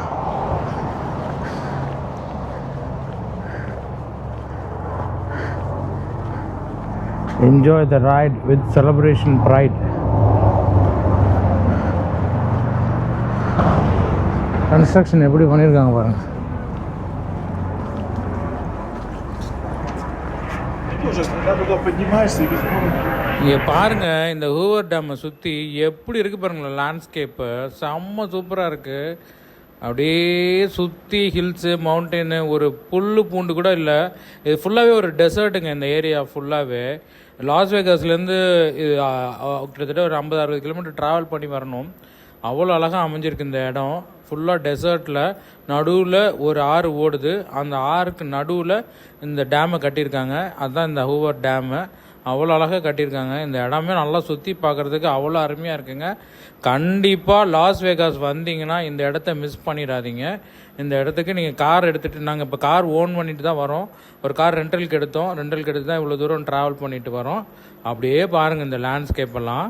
Enjoy the ride with celebration pride. Construction எப்படி பண்ணியிருக்காங்க பாருங்கள். இங்கே பாருங்கள், இந்த ஹூவர் டேமை சுற்றி எப்படி இருக்குது பாருங்களேன். லேண்ட்ஸ்கேப்பு செம்ம சூப்பராக இருக்குது. அப்படியே சுற்றி ஹில்ஸு, மவுண்டெயின், ஒரு புல் பூண்டு கூட இல்லை. இது ஃபுல்லாகவே ஒரு டெசர்ட்டுங்க. இந்த ஏரியா ஃபுல்லாகவே லாஸ் வேகாஸ்லேருந்து இது கிட்டத்தட்ட ஒரு 50-60 கிலோமீட்டர் ட்ராவல் பண்ணி வரணும். அவ்வளோ அழகாக அமைஞ்சிருக்கு இந்த இடம். ஃபுல்லாக டெசர்ட்டில் நடுவில் ஒரு ஆறு ஓடுது. அந்த ஆறுக்கு நடுவில் இந்த டேமை கட்டியிருக்காங்க. அதுதான் இந்த ஹூவர் டேமு. அவ்வளோ அழகாக கட்டியிருக்காங்க. இந்த இடமே நல்லா சுற்றி பார்க்குறதுக்கு அவ்வளோ அருமையாக இருக்குங்க. கண்டிப்பாக லாஸ் வேகாஸ் வந்தீங்கன்னா இந்த இடத்த மிஸ் பண்ணிடாதீங்க. இந்த இடத்துக்கு நீங்கள் கார் எடுத்துகிட்டு, நாங்கள் இப்போ கார் ஓன் பண்ணிட்டு தான் வரோம். ஒரு கார் ரெண்டலுக்கு எடுத்தோம். ரெண்டலுக்கு எடுத்து தான் இவ்வளோ தூரம் ட்ராவல் பண்ணிட்டு வரோம். அப்படியே பாருங்கள் இந்த லேண்ட்ஸ்கேப் எல்லாம்.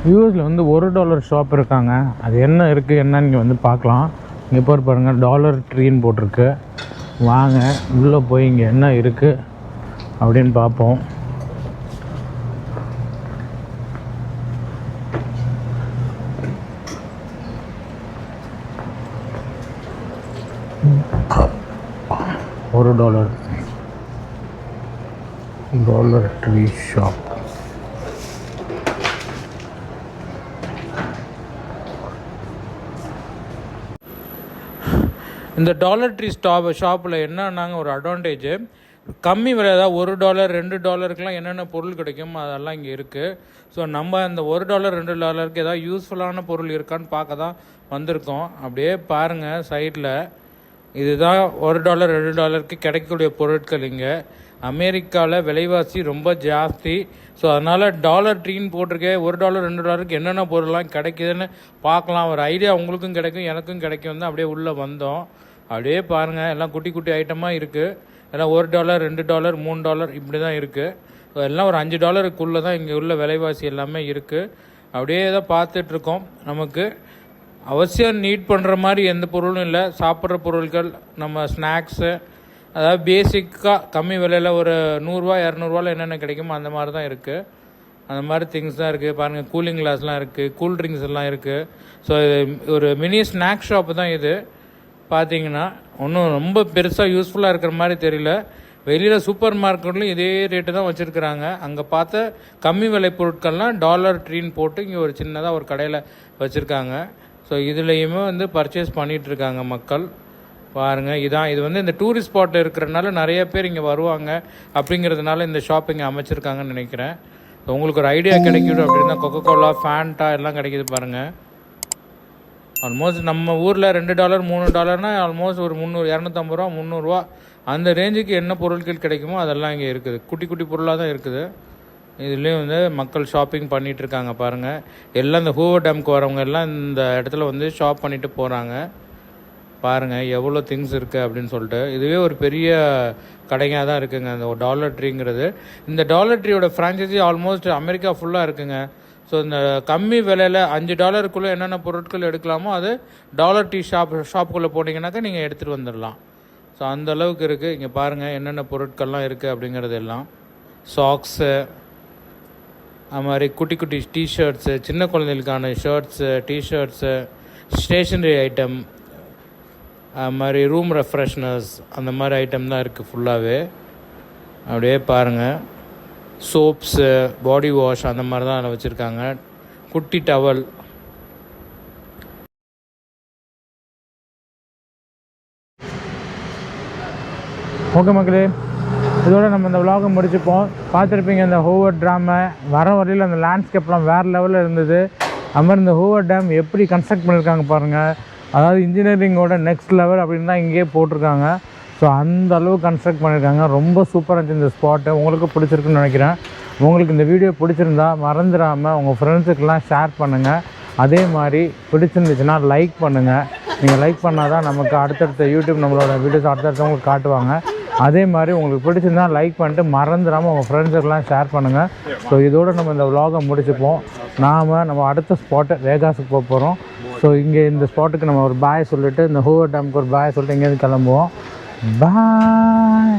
யூஎஸில் வந்து $1 ஷாப் இருக்காங்க. அது என்ன இருக்குது என்னன்னு இங்கே வந்து பார்க்கலாம். இங்கே பாருங்கள் டாலர் ட்ரீன்னு போட்டிருக்கு. வாங்க உள்ளே போய் இங்கே என்ன இருக்குது அப்படின்னு பார்ப்போம். $1 டாலர் ட்ரீ ஷாப். இந்த டாலர் ட்ரீ ஷாப்பில் என்னன்னாங்க ஒரு அட்வான்டேஜு, கம்மி விலை, அதாவது $1 $2 என்னென்ன பொருள் கிடைக்கும் அதெல்லாம் இங்கே இருக்குது. ஸோ நம்ம அந்த $1 $2 ஏதாவது யூஸ்ஃபுல்லான பொருள் இருக்கான்னு பார்க்க தான் வந்திருக்கோம். அப்படியே பாருங்கள் சைடில், இதுதான் $1 $2 கிடைக்கக்கூடிய பொருட்கள். இங்கே அமெரிக்காவில் விலைவாசி ரொம்ப ஜாஸ்தி. ஸோ அதனால் டாலர் ட்ரீன்னு போட்டிருக்கேன். $1 $2 என்னென்ன பொருள்லாம் கிடைக்குதுன்னு பார்க்கலாம். ஒரு ஐடியா உங்களுக்கும் கிடைக்கும் எனக்கும் கிடைக்கும் தான் அப்படியே உள்ளே வந்தோம். அப்படியே பாருங்கள் எல்லாம் குட்டி குட்டி ஐட்டமாக இருக்குது. எல்லாம் $1 $2 $3 இப்படி தான் இருக்குது. எல்லாம் ஒரு $5 தான் இங்கே உள்ள விலைவாசி எல்லாமே இருக்குது. அப்படியே தான் பார்த்துட்ருக்கோம். நமக்கு அவசியம் நீட் பண்ணுற மாதிரி எந்த பொருளும் இல்லை. சாப்பிட்ற பொருட்கள், நம்ம ஸ்நாக்ஸு, அதாவது பேசிக்காக கம்மி விலையில் ஒரு $100 $200 என்னென்ன கிடைக்குமோ அந்த மாதிரி தான் இருக்குது. அந்த மாதிரி திங்ஸ் தான் இருக்குது. பாருங்கள் கூலிங் கிளாஸ்லாம் இருக்குது, கூல் ட்ரிங்க்ஸ் எல்லாம் இருக்குது. ஸோ ஒரு மினி ஸ்நாக்ஸ் ஷாப்பு தான் இது. பார்த்தீங்கன்னா ஒன்றும் ரொம்ப பெருசாக யூஸ்ஃபுல்லாக இருக்கிற மாதிரி தெரியல. வெளியில் சூப்பர் மார்க்கெட்லையும் இதே ரேட்டு தான் வச்சுருக்குறாங்க. அங்கே பார்த்த கம்மி விலை பொருட்கள்லாம் டாலர் ட்ரீன்னு போட்டு இங்கே ஒரு சின்னதாக ஒரு கடையில் வச்சுருக்காங்க. ஸோ இதுலேயுமே வந்து பர்ச்சேஸ் பண்ணிகிட்ருக்காங்க மக்கள். பாருங்கள் இது வந்து இந்த டூரிஸ்ட் ஸ்பாட்டில் இருக்கிறதுனால நிறைய பேர் இங்கே வருவாங்க. அப்படிங்கிறதுனால இந்த ஷாப்பிங் அமைச்சிருக்காங்கன்னு நினைக்கிறேன். ஸோ உங்களுக்கு ஒரு ஐடியா கிடைக்கிது அப்படின்னா கொக்கோ கோலா, ஃபேண்டா எல்லாம் கிடைக்கிது பாருங்கள். ஆல்மோஸ்ட் நம்ம ஊரில் $2 $3 ஆல்மோஸ்ட் ஒரு 300 250 ரூபா 300 அந்த ரேஞ்சுக்கு என்ன பொருட்கள் கிடைக்குமோ அதெல்லாம் இங்கே இருக்குது. குட்டி குட்டி பொருளாக தான் இருக்குது. இதுலேயும் வந்து மக்கள் ஷாப்பிங் பண்ணிகிட்ருக்காங்க பாருங்கள். எல்லாம் இந்த ஹூவர் டேமுக்கு வரவங்க எல்லாம் இந்த இடத்துல வந்து ஷாப் பண்ணிவிட்டு போகிறாங்க. பாருங்கள் எவ்வளோ திங்ஸ் இருக்குது அப்படின்னு சொல்லிட்டு. இதுவே ஒரு பெரிய கடையாக தான் இருக்குங்க அந்த டாலர் ட்ரீங்கிறது. இந்த டாலர் ட்ரீயோட ஃப்ரான்ச்சைசி ஆல்மோஸ்ட் அமெரிக்கா ஃபுல்லாக இருக்குங்க. ஸோ இந்த கம்மி விலையில் $5 என்னென்ன பொருட்கள் எடுக்கலாமோ அது டாலர் ட்ரீ ஷாப்புக்குள்ளே போனீங்கன்னாக்கா நீங்கள் எடுத்துகிட்டு வந்துடலாம். ஸோ அந்த அளவுக்கு இருக்குது. இங்கே பாருங்கள் என்னென்ன பொருட்கள்லாம் இருக்குது அப்படிங்கிறது எல்லாம். சாக்ஸு, அது மாதிரி குட்டி குட்டி டிஷர்ட்ஸு, சின்ன குழந்தைகளுக்கான ஷர்ட்ஸு, டிஷர்ட்ஸு, ஸ்டேஷ்னரி ஐட்டம், அது மாதிரி ரூம் ரெஃப்ரெஷ்னர்ஸ், அந்த மாதிரி ஐட்டம் தான் இருக்குது ஃபுல்லாகவே. அப்படியே பாருங்கள் சோப்ஸு, பாடி வாஷ் அந்த மாதிரி தான் அதில் வச்சுருக்காங்க. குட்டி டவல். ஓகே மக்களே, இதோட நம்ம இந்த விலாகை முடிச்சுப்போம். பார்த்துருப்பீங்க இந்த ஹூவர் டேமை. வர வரையில் அந்த லேண்ட்ஸ்கேப்லாம் வேறு லெவலில் இருந்தது. அது மாதிரி இந்த ஹூவர் டேம் எப்படி கன்ஸ்ட்ரக்ட் பண்ணியிருக்காங்க பாருங்கள். அதாவது இன்ஜினியரிங்கோட நெக்ஸ்ட் லெவல் அப்படின்னு தான் இங்கேயே போட்டிருக்காங்க. ஸோ அந்த அளவு கன்ஸ்ட்ரக்ட் பண்ணியிருக்காங்க. ரொம்ப சூப்பராக இருந்துச்சு இந்த ஸ்பாட்டு. உங்களுக்கு பிடிச்சிருக்குன்னு நினைக்கிறேன். உங்களுக்கு இந்த வீடியோ பிடிச்சிருந்தா மறந்துடாமல் உங்கள் ஃப்ரெண்ட்ஸுக்கெல்லாம் ஷேர் பண்ணுங்கள். அதே மாதிரி பிடிச்சிருந்துச்சுன்னா லைக் பண்ணுங்கள். நீங்கள் லைக் பண்ணால் தான் நமக்கு அடுத்தடுத்த யூடியூப் நம்மளோட வீடியோஸ் அடுத்தடுத்தவங்களுக்கு காட்டுவாங்க. அதே மாதிரி உங்களுக்கு பிடிச்சிருந்தா லைக் பண்ணிட்டு மறந்துடாமல் உங்கள் ஃப்ரெண்ட்ஸுக்கெல்லாம் ஷேர் பண்ணுங்கள். ஸோ இதோடு நம்ம இந்த விலாகை முடிச்சுப்போம். நம்ம அடுத்த ஸ்பாட்டு வேகாஸுக்கு போக போகிறோம். ஸோ இங்கே இந்த ஸ்பாட்டுக்கு நம்ம ஒரு பாய் சொல்லிவிட்டு இந்த ஹூவர் டேமுக்கு ஒரு பாய் சொல்லிட்டு இங்கேருந்து கிளம்புவோம். பாய்.